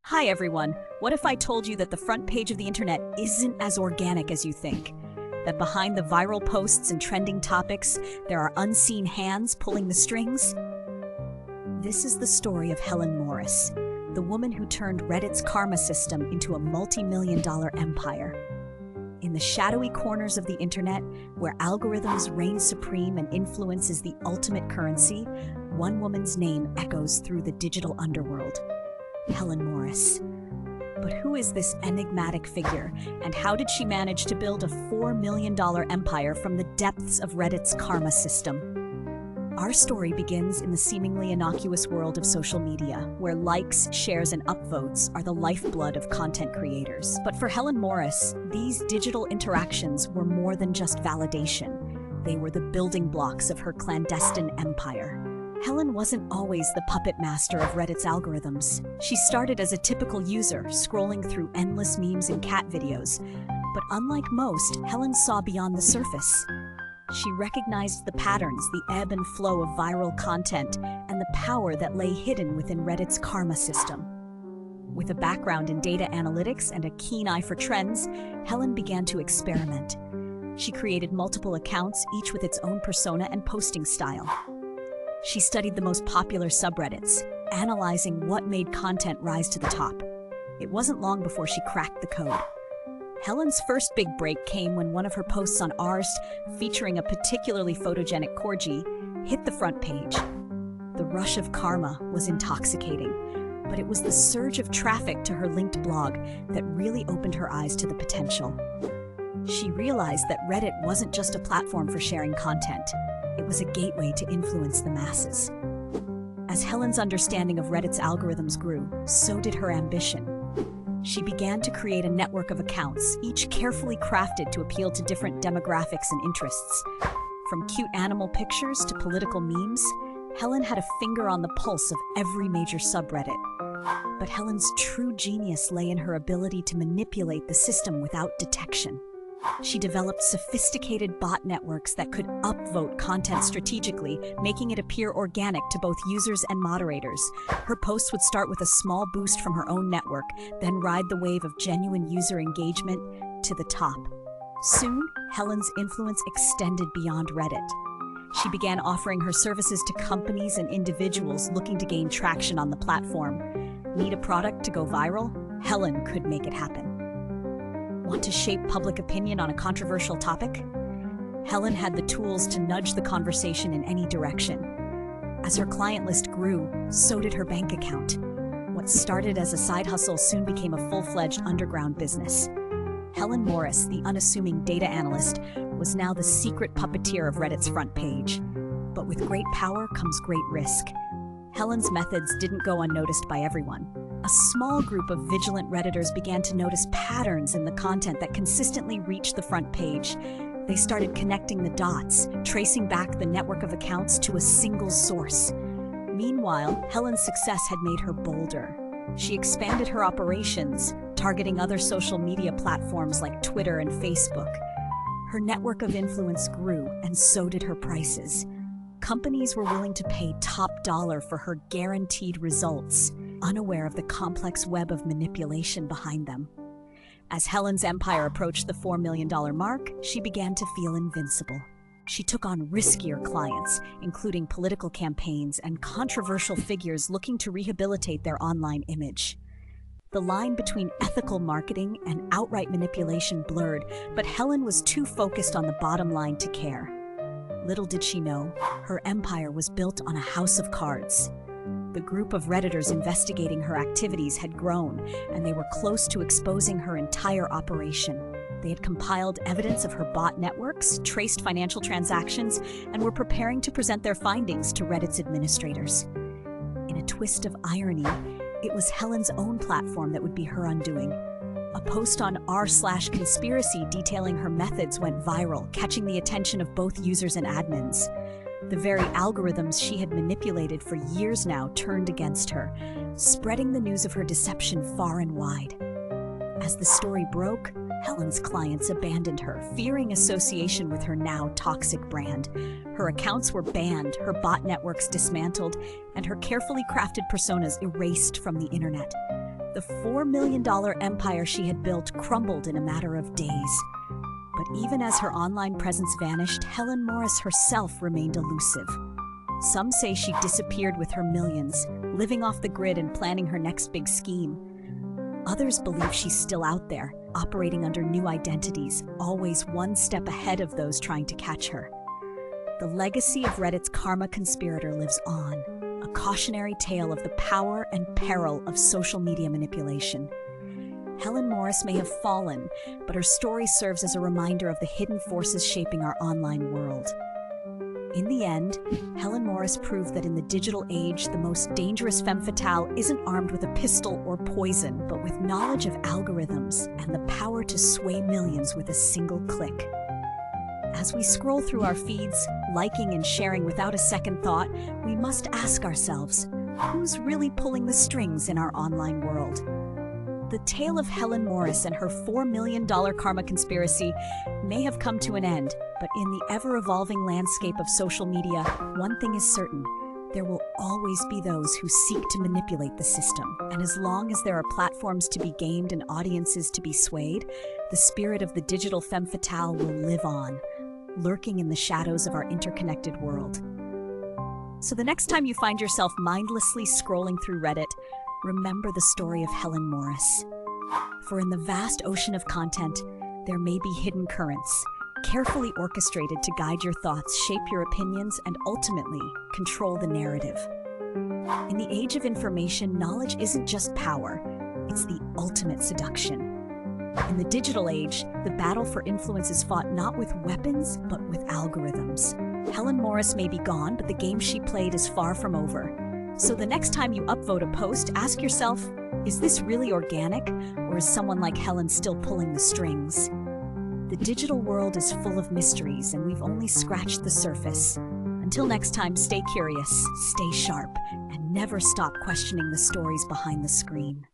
Hi everyone, what if I told you that the front page of the internet isn't as organic as you think? That behind the viral posts and trending topics, there are unseen hands pulling the strings? This is the story of Helen Morris, the woman who turned Reddit's karma system into a multi-million-dollar empire. In the shadowy corners of the internet, where algorithms reign supreme and influence is the ultimate currency, one woman's name echoes through the digital underworld. Helen Morris. But who is this enigmatic figure, and how did she manage to build a $4 million empire from the depths of Reddit's karma system? Our story begins in the seemingly innocuous world of social media, where likes, shares, and upvotes are the lifeblood of content creators. But for Helen Morris, these digital interactions were more than just validation. They were the building blocks of her clandestine empire. Helen wasn't always the puppet master of Reddit's algorithms. She started as a typical user, scrolling through endless memes and cat videos. But unlike most, Helen saw beyond the surface. She recognized the patterns, the ebb and flow of viral content, and the power that lay hidden within Reddit's karma system. With a background in data analytics and a keen eye for trends, Helen began to experiment. She created multiple accounts, each with its own persona and posting style. She studied the most popular subreddits, analyzing what made content rise to the top. It wasn't long before she cracked the code. Helen's first big break came when one of her posts on Ars, featuring a particularly photogenic corgi, hit the front page. The rush of karma was intoxicating, but it was the surge of traffic to her linked blog that really opened her eyes to the potential. She realized that Reddit wasn't just a platform for sharing content. It was a gateway to influence the masses. As Helen's understanding of Reddit's algorithms grew, so did her ambition. She began to create a network of accounts, each carefully crafted to appeal to different demographics and interests. From cute animal pictures to political memes, Helen had a finger on the pulse of every major subreddit. But Helen's true genius lay in her ability to manipulate the system without detection. She developed sophisticated bot networks that could upvote content strategically, making it appear organic to both users and moderators. Her posts would start with a small boost from her own network, then ride the wave of genuine user engagement to the top. Soon, Helen's influence extended beyond Reddit. She began offering her services to companies and individuals looking to gain traction on the platform. Need a product to go viral? Helen could make it happen. Want to shape public opinion on a controversial topic? Helen had the tools to nudge the conversation in any direction. As her client list grew, so did her bank account. What started as a side hustle soon became a full-fledged underground business. Helen Morris, the unassuming data analyst, was now the secret puppeteer of Reddit's front page. But with great power comes great risk. Helen's methods didn't go unnoticed by everyone. A small group of vigilant Redditors began to notice patterns in the content that consistently reached the front page. They started connecting the dots, tracing back the network of accounts to a single source. Meanwhile, Helen's success had made her bolder. She expanded her operations, targeting other social media platforms like Twitter and Facebook. Her network of influence grew, and so did her prices. Companies were willing to pay top dollar for her guaranteed results, unaware of the complex web of manipulation behind them. As Helen's empire approached the $4 million mark, she began to feel invincible. She took on riskier clients, including political campaigns and controversial figures looking to rehabilitate their online image. The line between ethical marketing and outright manipulation blurred, but Helen was too focused on the bottom line to care. Little did she know, her empire was built on a house of cards. The group of Redditors investigating her activities had grown, and they were close to exposing her entire operation. They had compiled evidence of her bot networks, traced financial transactions, and were preparing to present their findings to Reddit's administrators. In a twist of irony, it was Helen's own platform that would be her undoing. A post on r/conspiracy detailing her methods went viral, catching the attention of both users and admins. The very algorithms she had manipulated for years now turned against her, spreading the news of her deception far and wide. As the story broke, Helen's clients abandoned her, fearing association with her now toxic brand. Her accounts were banned, her bot networks dismantled, and her carefully crafted personas erased from the internet. The $4 million empire she had built crumbled in a matter of days. But even as her online presence vanished, Helen Morris herself remained elusive. Some say she disappeared with her millions, living off the grid and planning her next big scheme. Others believe she's still out there, operating under new identities, always one step ahead of those trying to catch her. The legacy of Reddit's karma conspirator lives on, a cautionary tale of the power and peril of social media manipulation. Helen Morris may have fallen, but her story serves as a reminder of the hidden forces shaping our online world. In the end, Helen Morris proved that in the digital age, the most dangerous femme fatale isn't armed with a pistol or poison, but with knowledge of algorithms and the power to sway millions with a single click. As we scroll through our feeds, liking and sharing without a second thought, we must ask ourselves, who's really pulling the strings in our online world? The tale of Helen Morris and her $4 million karma conspiracy may have come to an end, but in the ever-evolving landscape of social media, one thing is certain: there will always be those who seek to manipulate the system. And as long as there are platforms to be gamed and audiences to be swayed, the spirit of the digital femme fatale will live on, lurking in the shadows of our interconnected world. So the next time you find yourself mindlessly scrolling through Reddit, remember the story of Helen Morris. For in the vast ocean of content, there may be hidden currents, carefully orchestrated to guide your thoughts, shape your opinions, and ultimately control the narrative. In the age of information, knowledge isn't just power, it's the ultimate seduction. In the digital age, the battle for influence is fought not with weapons, but with algorithms. Helen Morris may be gone, but the game she played is far from over. So the next time you upvote a post, ask yourself, is this really organic, or is someone like Helen still pulling the strings? The digital world is full of mysteries, and we've only scratched the surface. Until next time, stay curious, stay sharp, and never stop questioning the stories behind the screen.